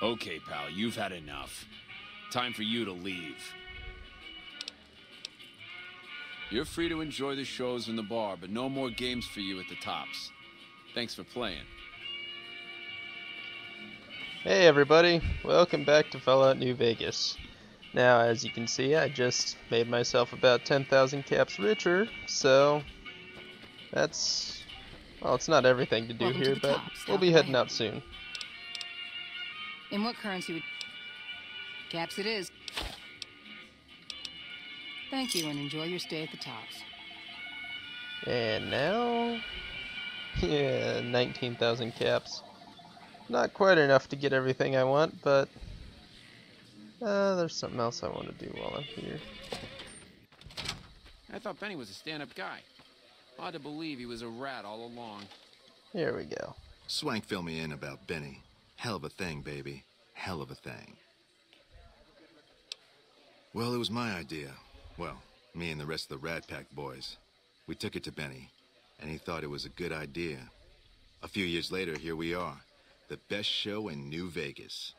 Okay, pal, you've had enough. Time for you to leave. You're free to enjoy the shows in the bar, but no more games for you at the Tops. Thanks for playing. Hey everybody, welcome back to Fallout New Vegas. Now, as you can see, I just made myself about 10,000 caps richer, so that's, well, it's not everything to do Welcome here, to the but Tops. we'll How be can I heading help out soon. In what currency would... Caps it is. Thank you, and enjoy your stay at the Tops. And now, yeah, 19,000 caps. Not quite enough to get everything I want, but there's something else I want to do while I'm here. I thought Benny was a stand-up guy. Hard to believe he was a rat all along. Here we go. Swank filled me in about Benny. Hell of a thing, baby. Hell of a thing. Well, it was my idea. Well, me and the rest of the Rat Pack boys. We took it to Benny, and he thought it was a good idea. A few years later, here we are. The best show in New Vegas.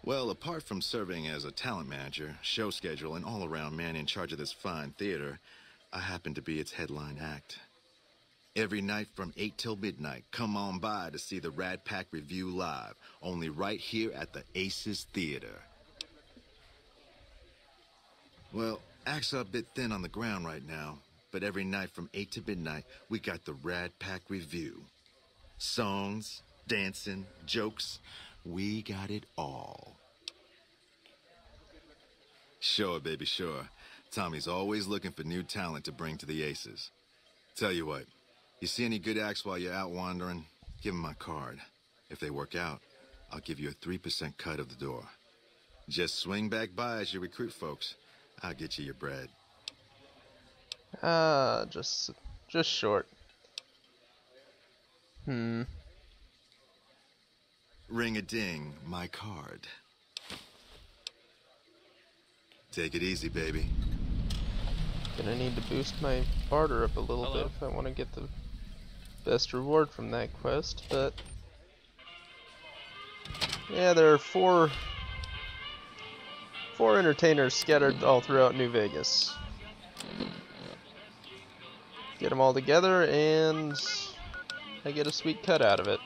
Well, apart from serving as a talent manager, show schedule, and all-around man in charge of this fine theater, I happen to be its headline act. Every night from 8 till midnight, come on by to see the Rat Pack Review live, only right here at the Aces Theater. Well, acts are a bit thin on the ground right now, but every night from 8 to midnight, we got the Rat Pack Review. Songs, dancing, jokes, we got it all. Sure, baby, sure. Tommy's always looking for new talent to bring to the Aces. Tell you what, you see any good acts while you're out wandering, give them my card. If they work out, I'll give you a 3% cut of the door. Just swing back by as you recruit folks. I'll get you your bread. Just short. Ring-a-ding, my card. Take it easy, baby. Gonna need to boost my barter up a little bit if I want to get the best reward from that quest, but yeah, there are four entertainers scattered all throughout New Vegas. Get them all together and I get a sweet cut out of it.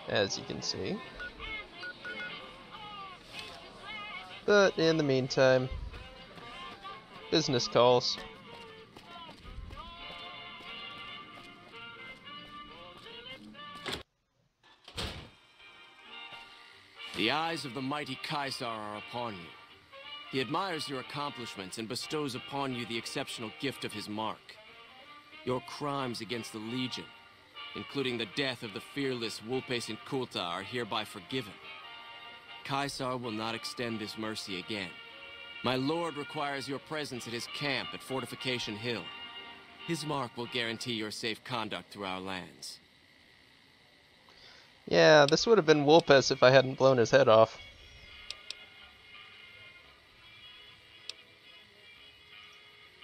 As you can see. But in the meantime, business calls. The eyes of the mighty Caesar are upon you. He admires your accomplishments and bestows upon you the exceptional gift of his mark. Your crimes against the Legion, including the death of the fearless Vulpes and Kulta, are hereby forgiven. Caesar will not extend this mercy again. My lord requires your presence at his camp at Fortification Hill. His mark will guarantee your safe conduct through our lands. Yeah, this would have been Vulpes if I hadn't blown his head off.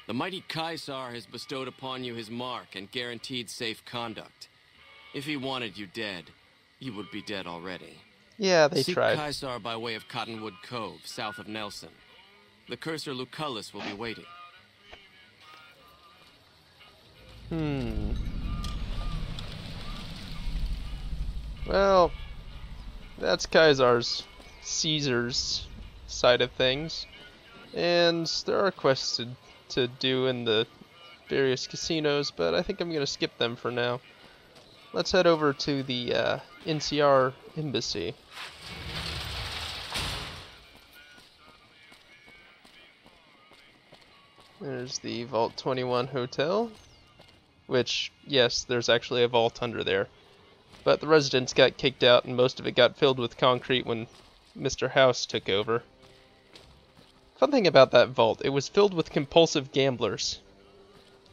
The mighty Caesar has bestowed upon you his mark and guaranteed safe conduct. If he wanted you dead, you would be dead already. Yeah, they Seek tried. Caesar by way of Cottonwood Cove, south of Nelson. The cursor Lucullus will be waiting. Well, that's Caesar's side of things. And there are quests to do in the various casinos, but I think I'm going to skip them for now. Let's head over to the NCR embassy. There's the Vault 21 Hotel, which, yes, there's actually a vault under there. But the residents got kicked out and most of it got filled with concrete when Mr. House took over. Fun thing about that vault, it was filled with compulsive gamblers.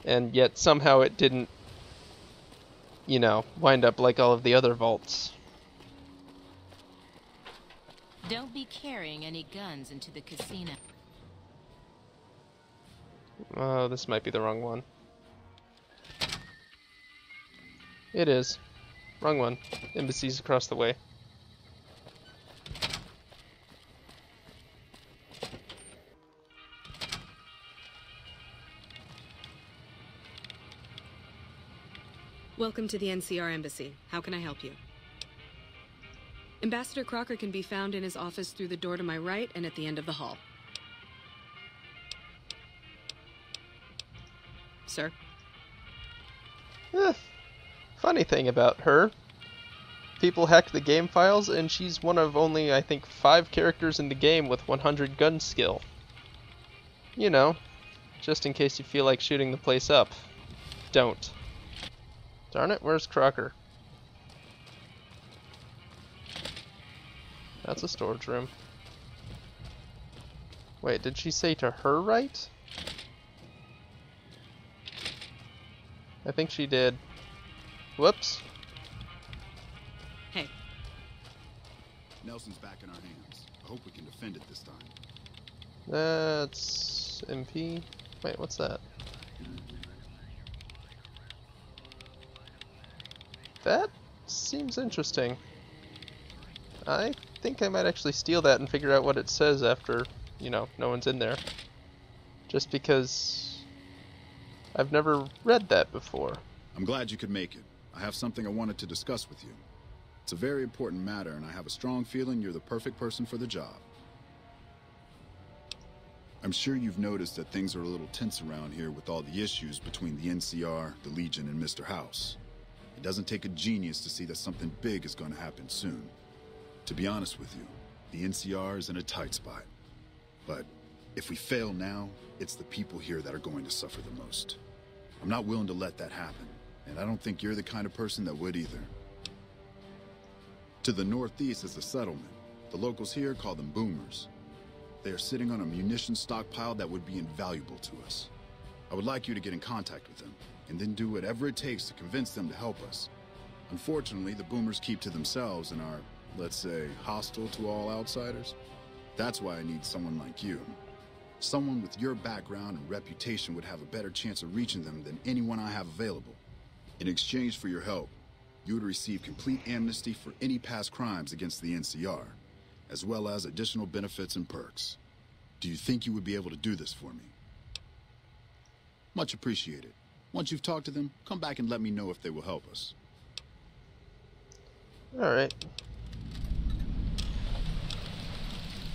And yet somehow it didn't, you know, wind up like all of the other vaults. Don't be carrying any guns into the casino. Oh, this might be the wrong one. It is. Wrong one. Embassy's across the way. Welcome to the NCR Embassy. How can I help you? Ambassador Crocker can be found in his office through the door to my right and at the end of the hall. Sir? Funny thing about her. People hacked the game files and she's one of only, I think, 5 characters in the game with 100 gun skill. You know, just in case you feel like shooting the place up. Don't. Darn it, where's Crocker? That's a storage room. Wait, did she say to her right? I think she did. Whoops. Hey. Nelson's back in our hands. I hope we can defend it this time. That's MP. Wait, what's that? That seems interesting. I think I might actually steal that and figure out what it says after, you know, no one's in there. Just because I've never read that before. I'm glad you could make it. I have something I wanted to discuss with you. It's a very important matter, and I have a strong feeling you're the perfect person for the job. I'm sure you've noticed that things are a little tense around here with all the issues between the NCR, the Legion, and Mr. House. It doesn't take a genius to see that something big is going to happen soon. To be honest with you, the NCR is in a tight spot. But if we fail now, it's the people here that are going to suffer the most. I'm not willing to let that happen, and I don't think you're the kind of person that would either. To the northeast is a settlement. The locals here call them boomers. They are sitting on a munitions stockpile that would be invaluable to us. I would like you to get in contact with them, and then do whatever it takes to convince them to help us. Unfortunately, the boomers keep to themselves and are, let's say, hostile to all outsiders. That's why I need someone like you. Someone with your background and reputation would have a better chance of reaching them than anyone I have available. In exchange for your help, you would receive complete amnesty for any past crimes against the NCR, as well as additional benefits and perks. Do you think you would be able to do this for me? Much appreciated. Once you've talked to them, come back and let me know if they will help us. Alright.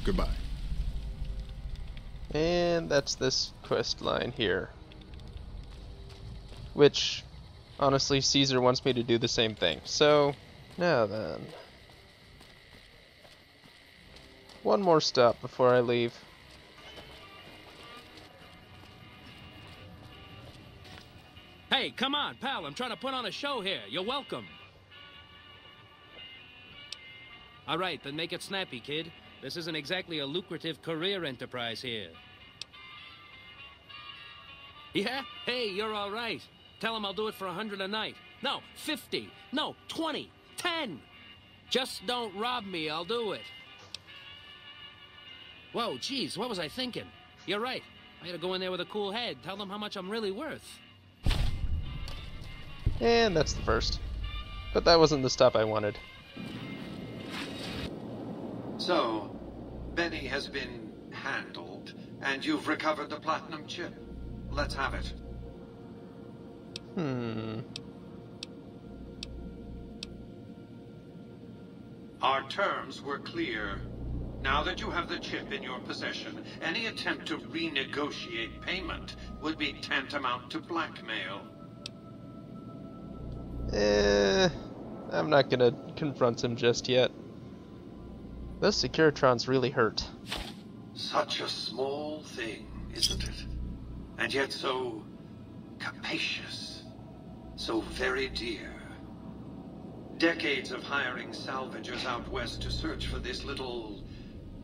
Goodbye. And that's this quest line here. Which, honestly, Caesar wants me to do the same thing. So, now then. One more stop before I leave. Hey, come on, pal. I'm trying to put on a show here. You're welcome. All right, then make it snappy, kid. This isn't exactly a lucrative career enterprise here. Yeah? Hey, you're all right. Tell him I'll do it for 100 a night. No, 50. No, 20. 10. Just don't rob me. I'll do it. Whoa, geez, what was I thinking? You're right. I gotta go in there with a cool head. Tell them how much I'm really worth. And that's the first. But that wasn't the stop I wanted. So, Benny has been handled, and you've recovered the platinum chip. Let's have it. Our terms were clear. Now that you have the chip in your possession, any attempt to renegotiate payment would be tantamount to blackmail. I'm not gonna confront him just yet. Those Securitrons really hurt. Such a small thing, isn't it? And yet so capacious, so very dear. Decades of hiring salvagers out west to search for this little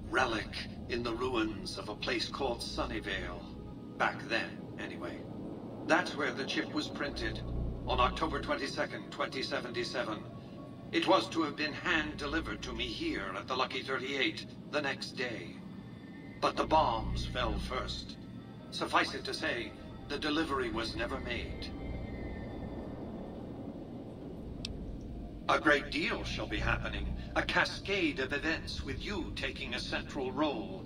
relic in the ruins of a place called Sunnyvale. Back then, anyway. That's where the chip was printed, on October 22nd, 2077. It was to have been hand-delivered to me here at the Lucky 38 the next day. But the bombs fell first. Suffice it to say, the delivery was never made. A great deal shall be happening, a cascade of events with you taking a central role.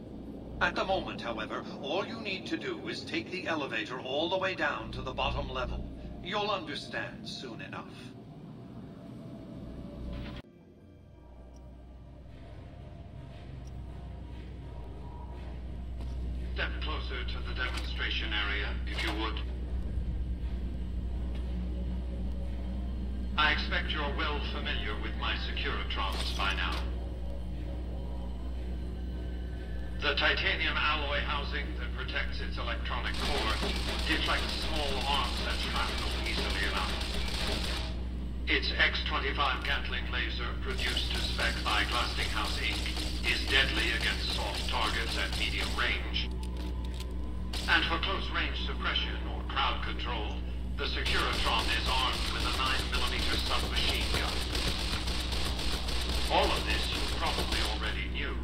At the moment, however, all you need to do is take the elevator all the way down to the bottom level. You'll understand soon enough. Step closer to the demonstration area, if you would. I expect you're well familiar with my Securitrons by now. The titanium alloy housing that protects its electronic core deflects small arms and shrapnel easily enough. Its X-25 Gatling laser, produced to spec by Glassinghouse Inc., is deadly against soft targets at medium range. And for close-range suppression or crowd control, the Securitron is armed with a 9mm submachine gun. All of this you probably already knew.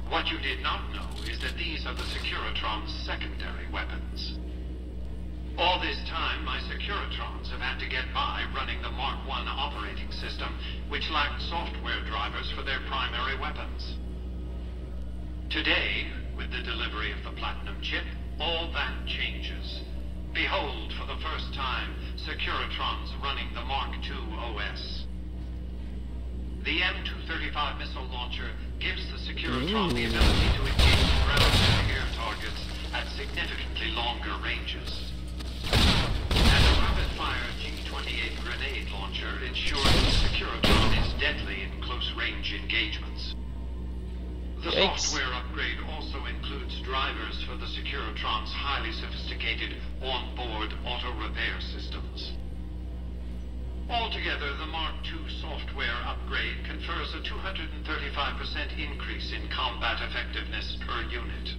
What you did not know is that these are the Securitron's secondary weapons. All this time, my Securitrons have had to get by running the Mark I operating system, which lacked software drivers for their primary weapons. Today, with the delivery of the Platinum chip, all that changes. Behold, for the first time, Securitrons running the Mark II OS. The M235 missile launcher gives the Securitron the ability to engage ground-to-air targets at significantly longer ranges. And a rapid-fire G-28 grenade launcher ensures the Securitron is deadly in close-range engagements. The software upgrade also includes drivers for the Securitron's highly sophisticated on-board auto-repair systems. Altogether, the Mark II software upgrade confers a 235% increase in combat effectiveness per unit.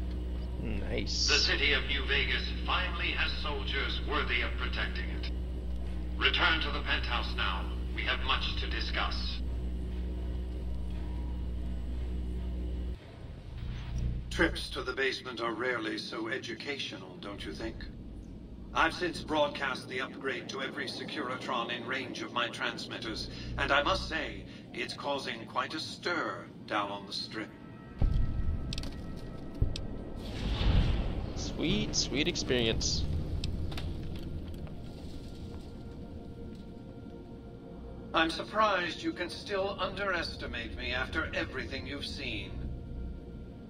Nice. The city of New Vegas finally has soldiers worthy of protecting it. Return to the penthouse now. We have much to discuss. Trips to the basement are rarely so educational, don't you think? I've since broadcast the upgrade to every Securitron in range of my transmitters, and I must say, it's causing quite a stir down on the strip. Sweet, sweet experience. I'm surprised you can still underestimate me after everything you've seen.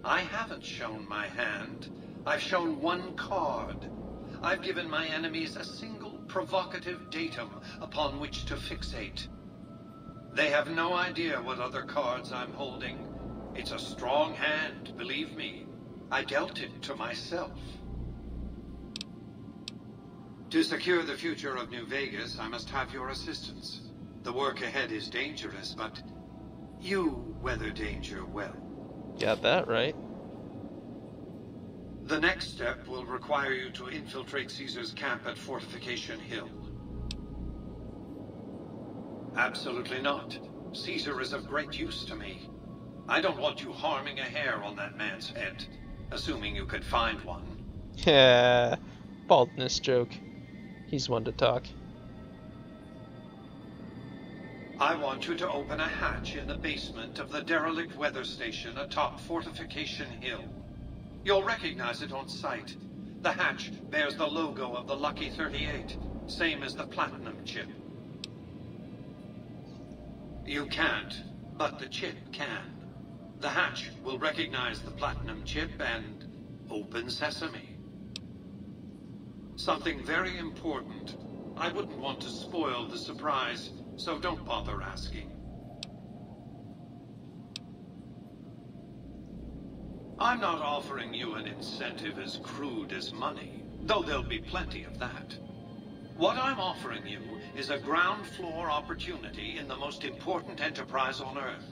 I haven't shown my hand. I've shown one card. I've given my enemies a single provocative datum upon which to fixate. They have no idea what other cards I'm holding. It's a strong hand, believe me. I dealt it to myself. To secure the future of New Vegas, I must have your assistance. The work ahead is dangerous, but you weather danger well. Got that right. The next step will require you to infiltrate Caesar's camp at Fortification Hill. Absolutely not. Caesar is of great use to me. I don't want you harming a hair on that man's head, assuming you could find one. Yeah, baldness joke. He's one to talk. I want you to open a hatch in the basement of the derelict weather station atop Fortification Hill. You'll recognize it on sight. The hatch bears the logo of the Lucky 38, same as the Platinum chip. You can't, but the chip can. The hatch will recognize the Platinum chip and open sesame. Something very important. I wouldn't want to spoil the surprise, so don't bother asking. I'm not offering you an incentive as crude as money, though there'll be plenty of that. What I'm offering you is a ground floor opportunity in the most important enterprise on Earth.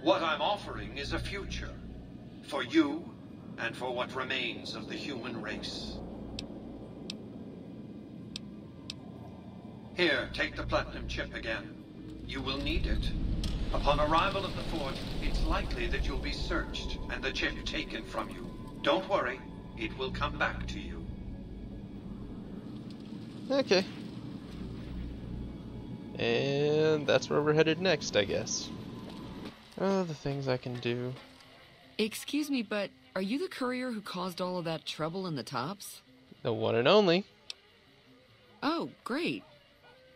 What I'm offering is a future. For you, and for what remains of the human race. Here, take the Platinum chip again. You will need it. Upon arrival at the fort, it's likely that you'll be searched and the chip taken from you. Don't worry, it will come back to you. Okay. And that's where we're headed next, I guess. Oh, the things I can do. Excuse me, but are you the courier who caused all of that trouble in the tops? The one and only. Oh, great.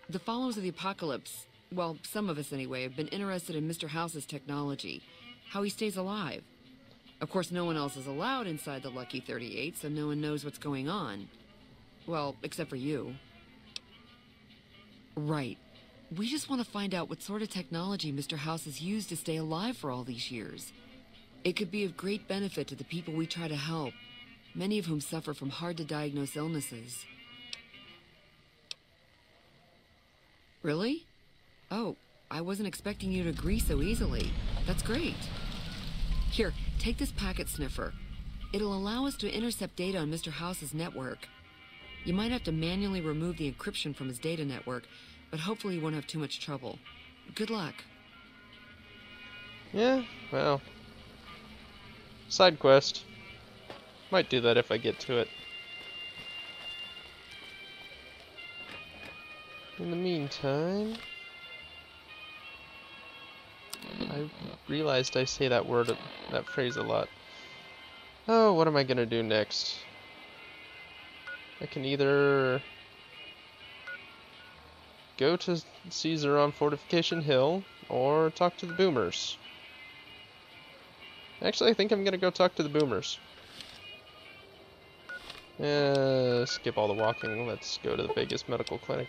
The followers of the apocalypse, well, some of us anyway, have been interested in Mr. House's technology, how he stays alive. Of course, no one else is allowed inside the Lucky 38, so no one knows what's going on. Well, except for you. Right. We just want to find out what sort of technology Mr. House has used to stay alive for all these years. It could be of great benefit to the people we try to help, many of whom suffer from hard-to-diagnose illnesses. Really? Oh, I wasn't expecting you to agree so easily. That's great. Here, take this packet sniffer. It'll allow us to intercept data on Mr. House's network. You might have to manually remove the encryption from his data network, but hopefully you won't have too much trouble. Good luck. Yeah, well. Side quest. Might do that if I get to it. In the meantime, I realized I say that phrase a lot. Oh, what am I gonna do next? I can either go to Caesar on Fortification Hill or talk to the boomers. Actually, I think I'm gonna go talk to the boomers. Skip all the walking. Let's go to the biggest medical clinic.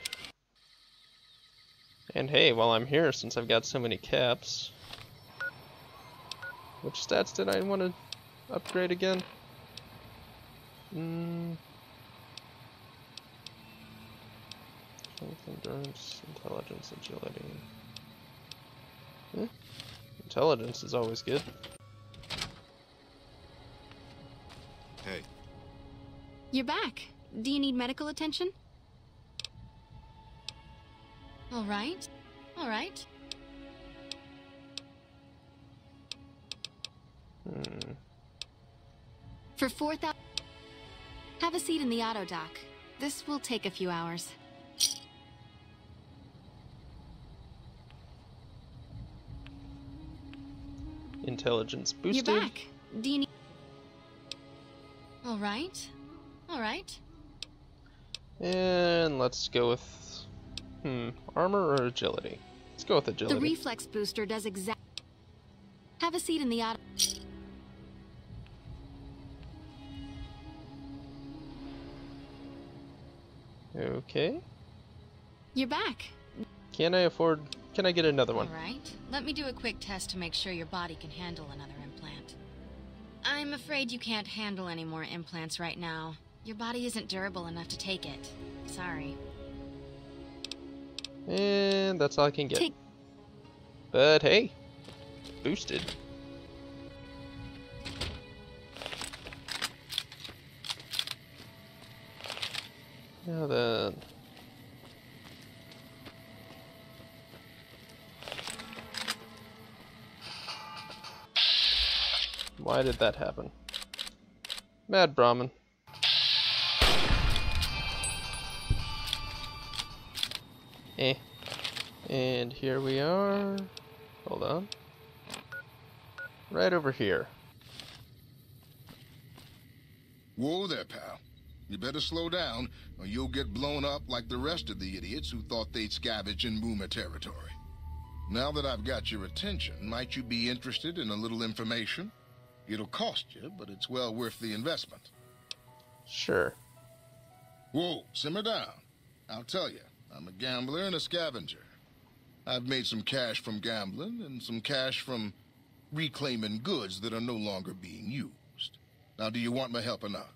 And hey, while I'm here, since I've got so many caps, which stats did I want to upgrade again? Strength, endurance, intelligence, agility. Intelligence is always good. Hey. You're back. Do you need medical attention? All right. All right. For 4,000... Have a seat in the auto dock. This will take a few hours. Intelligence boosted. You're back. Do you need... All right. All right. And let's go with... armor or agility? Let's go with agility. The reflex booster does Have a seat in the auto... Okay. You're back. Can I get another one? All right. Let me do a quick test to make sure your body can handle another implant. I'm afraid you can't handle any more implants right now. Your body isn't durable enough to take it. Sorry. And that's all I can get. But hey, boosted. Now then. Why did that happen? Mad Brahmin. And here we are. Hold on. Right over here. Whoa there, pal. You better slow down, or you'll get blown up like the rest of the idiots who thought they'd scavenge in boomer territory. Now that I've got your attention, might you be interested in a little information? It'll cost you, but it's well worth the investment. Sure. Whoa, simmer down. I'll tell you, I'm a gambler and a scavenger. I've made some cash from gambling and some cash from reclaiming goods that are no longer being used. Now, do you want my help or not?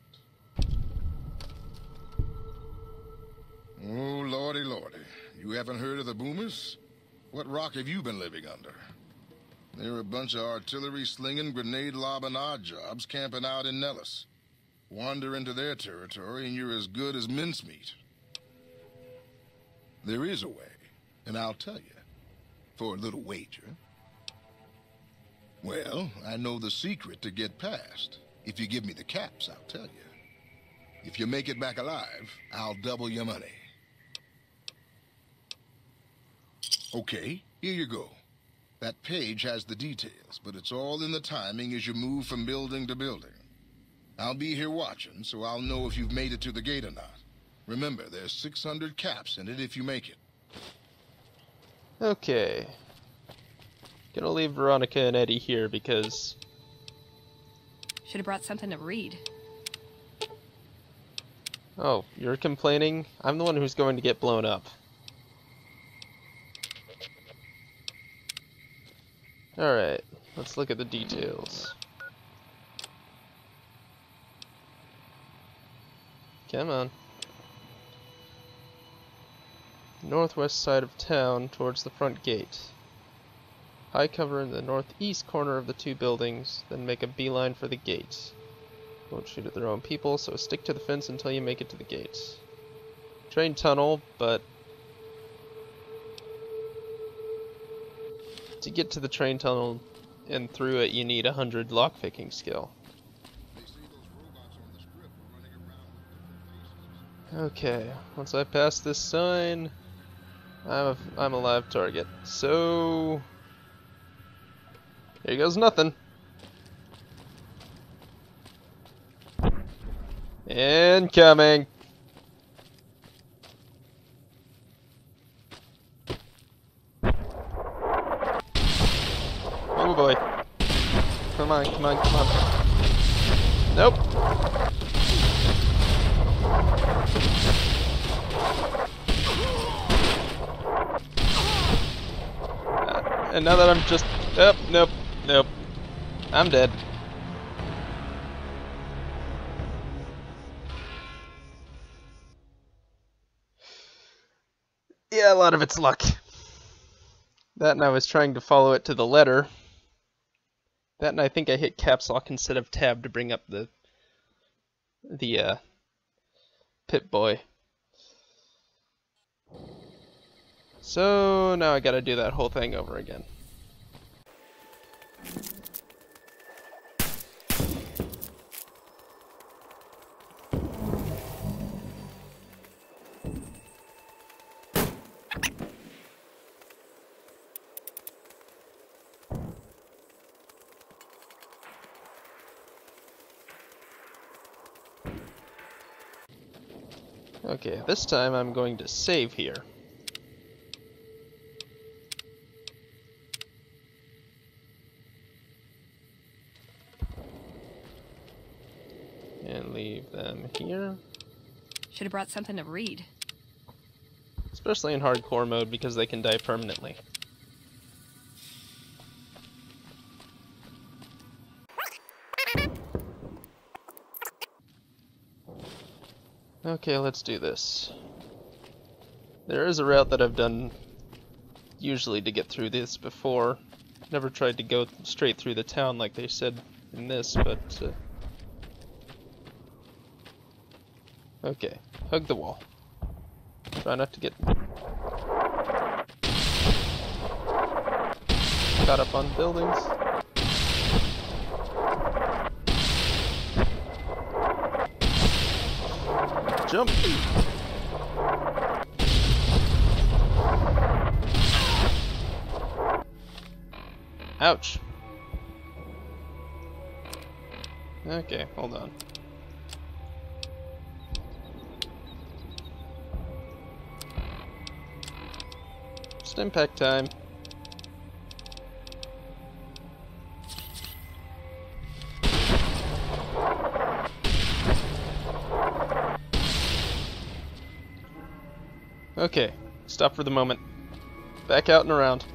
Oh, lordy, lordy. You haven't heard of the boomers? What rock have you been living under? They're a bunch of artillery-slinging, grenade-lobbing odd jobs camping out in Nellis. Wander into their territory and you're as good as mincemeat. There is a way, and I'll tell you. For a little wager. Well, I know the secret to get past. If you give me the caps, I'll tell you. If you make it back alive, I'll double your money. Okay, here you go. That page has the details, but it's all in the timing as you move from building to building. I'll be here watching, so I'll know if you've made it to the gate or not. Remember, there's 600 caps in it if you make it. Okay. Gonna leave Veronica and Eddie here because... Should have brought something to read. Oh, you're complaining? I'm the one who's going to get blown up. Alright, let's look at the details. Come on. Northwest side of town towards the front gate. High cover in the northeast corner of the two buildings, then make a beeline for the gates. Won't shoot at their own people, so stick to the fence until you make it to the gates. Train tunnel, but to get to the train tunnel and through it, you need 100 lockpicking skill. Okay, once I pass this sign, I'm a live target. So here goes nothing. Incoming. Oh boy. Come on, come on, come on. Nope. And now that I'm just... Oh, nope, nope. I'm dead. Yeah, a lot of it's luck. That and I was trying to follow it to the letter. That and I think I hit caps lock instead of tab to bring up the Pip-Boy. So now I gotta do that whole thing over again. Okay, this time I'm going to save here. And leave them here. Should have brought something to read. Especially in hardcore mode because they can die permanently. Okay, let's do this. There is a route that I've done usually to get through this before. Never tried to go straight through the town like they said in this, but... Okay, hug the wall. Try not to get caught up on buildings. Jump! Ouch! Okay, hold on. Just impact time. Okay, stop for the moment. Back out and around.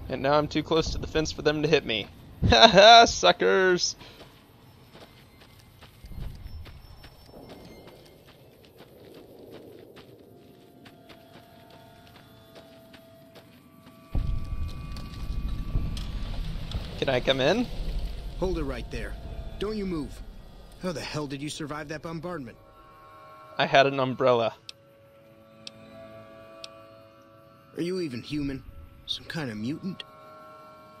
And now I'm too close to the fence for them to hit me. Haha, suckers! Can I come in? Hold it right there. Don't you move. How the hell did you survive that bombardment? I had an umbrella. Are you even human? Some kind of mutant?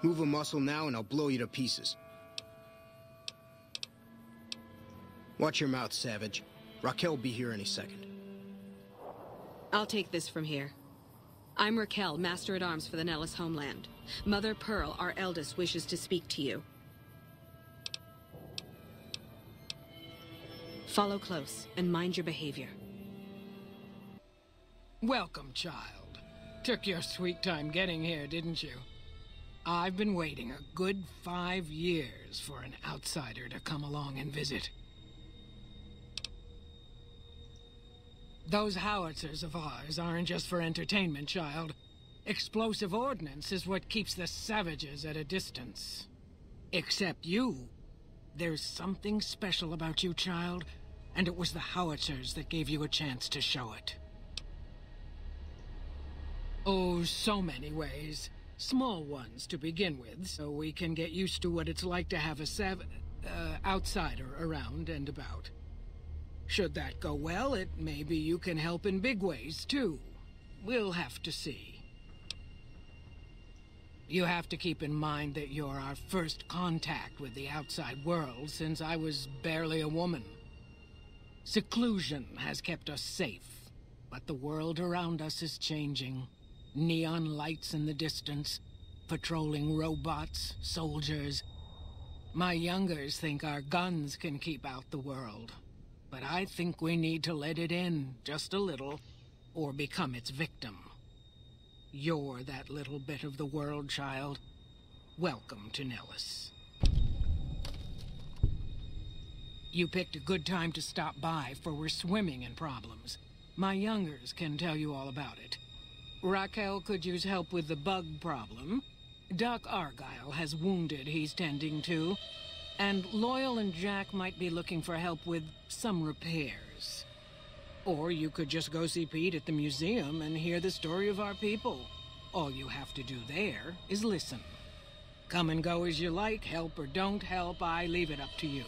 Move a muscle now and I'll blow you to pieces. Watch your mouth, Savage. Raquel will be here any second. I'll take this from here. I'm Raquel, Master-at-Arms for the Nellis homeland. Mother Pearl, our eldest, wishes to speak to you. Follow close, and mind your behavior. Welcome, child. Took your sweet time getting here, didn't you? I've been waiting a good 5 years for an outsider to come along and visit. Those howitzers of ours aren't just for entertainment, child. Explosive ordnance is what keeps the savages at a distance. Except you. There's something special about you, child, and it was the howitzers that gave you a chance to show it. Oh, so many ways. Small ones to begin with, so we can get used to what it's like to have a outsider around and about. Should that go well, maybe you can help in big ways, too. We'll have to see. You have to keep in mind that you're our first contact with the outside world since I was barely a woman. Seclusion has kept us safe, but the world around us is changing. Neon lights in the distance, patrolling robots, soldiers. My youngers think our guns can keep out the world. But I think we need to let it in, just a little, or become its victim. You're that little bit of the world, child. Welcome to Nellis. You picked a good time to stop by, for we're swimming in problems. My youngers can tell you all about it. Raquel could use help with the bug problem. Doc Argyle has wounded he's tending to. And Loyal and Jack might be looking for help with some repairs. Or you could just go see Pete at the museum and hear the story of our people. All you have to do there is listen. Come and go as you like, help or don't help, I leave it up to you.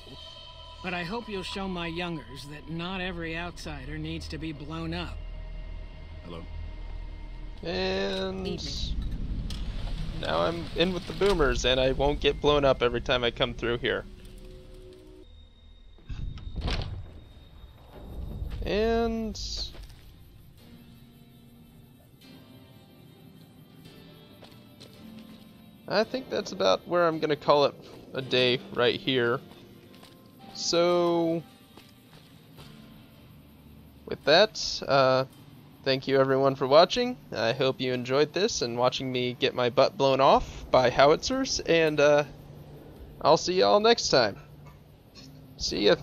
But I hope you'll show my youngers that not every outsider needs to be blown up. Hello. And now I'm in with the boomers, and I won't get blown up every time I come through here. And I think that's about where I'm gonna call it a day right here. So with that, thank you everyone for watching. I hope you enjoyed this and watching me get my butt blown off by howitzers, and I'll see y'all next time. See ya.